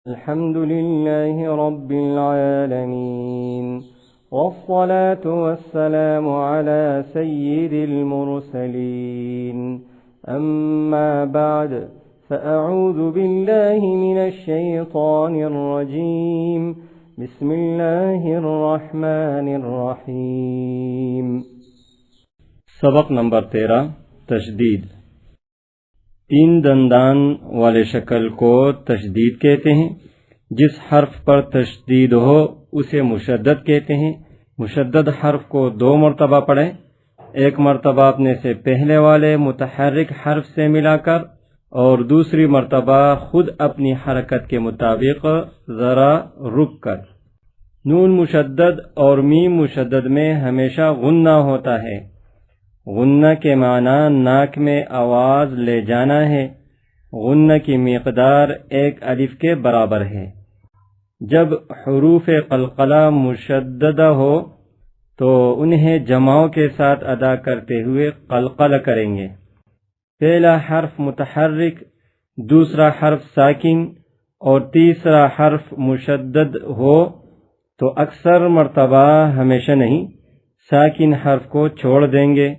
الحمد لله رب العالمين والصلاة والسلام على سيد المرسلين أما بعد فأعوذ بالله من الشيطان الرجيم بسم الله الرحمن الرحيم سبق نمبر 13 تشدید۔ تین دندان والے شکل کو تشدید کہتے ہیں۔ جس حرف پر تشدید ہو اسے مشدد کہتے ہیں۔ مشدد حرف کو 2 مرتبہ پڑھیں، ایک مرتبہ اپنے سے پہلے والے متحرک حرف سے ملا کر اور دوسری مرتبہ خود اپنی حرکت کے مطابق ذرا رک کر۔ نون مشدد اور میم مشدد میں ہمیشہ غنہ ہوتا ہے۔ غنہ کے معنی ناک میں آواز لے جانا ہے۔ غنہ کی مقدار 1 الف کے برابر ہے۔ جب حروف قلقلہ مشددہ ہو تو انہیں جماؤں کے ساتھ ادا کرتے ہوئے قلقلہ کریں گے۔ پہلا حرف متحرک، دوسرا حرف ساکن اور تیسرا حرف مشدد ہو تو اکثر مرتبہ، ہمیشہ نہیں، ساکن حرف کو چھوڑ دیں گے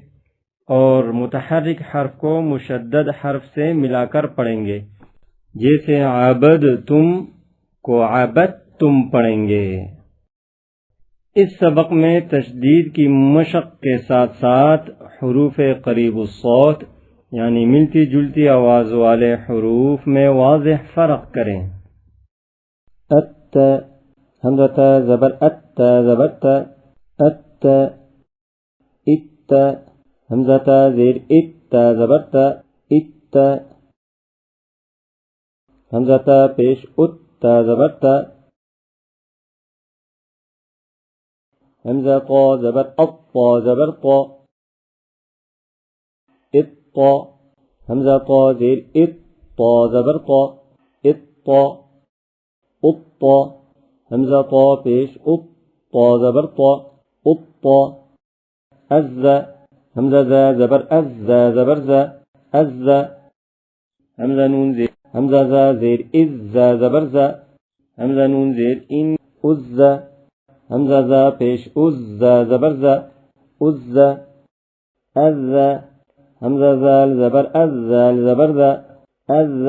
اور متحرک حرف کو مشدد حرف سے ملا کر پڑھیں گے، جیسے عبد تم کو عبد تم پڑھیں گے۔ اس سبق میں تشدید کی مشق کے ساتھ ساتھ حروف قریب الصوت یعنی ملتی جلتی آواز والے حروف میں واضح فرق کریں۔ ات حمزہ زبر ات زبر ت، ات ات حمزہ زیر ات زبر ت، ات حمزہ پیش ات زبر ت، حمزہ قا زبر اط زبر قا، ات قا حمزہ قا زیر ات زبر قا، ات قا، ات حمزہ قا پیش ات زبر قا، ات از حمزہ زبر از زبر ز، از حمزہ نون زیر حمزہ زیر از زبر ز، حمزہ نون زیر ان، از حمزہ پیش از زبر ز، از از حمزہ زال زبر از زبر ز، از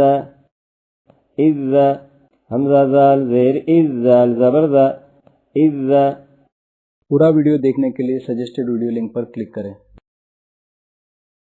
از حمزہ زال زیر از زبر ز، از۔ پورا ویڈیو دیکھنے کے لیے سجسٹڈ ویڈیو لنک پر کلک کریں۔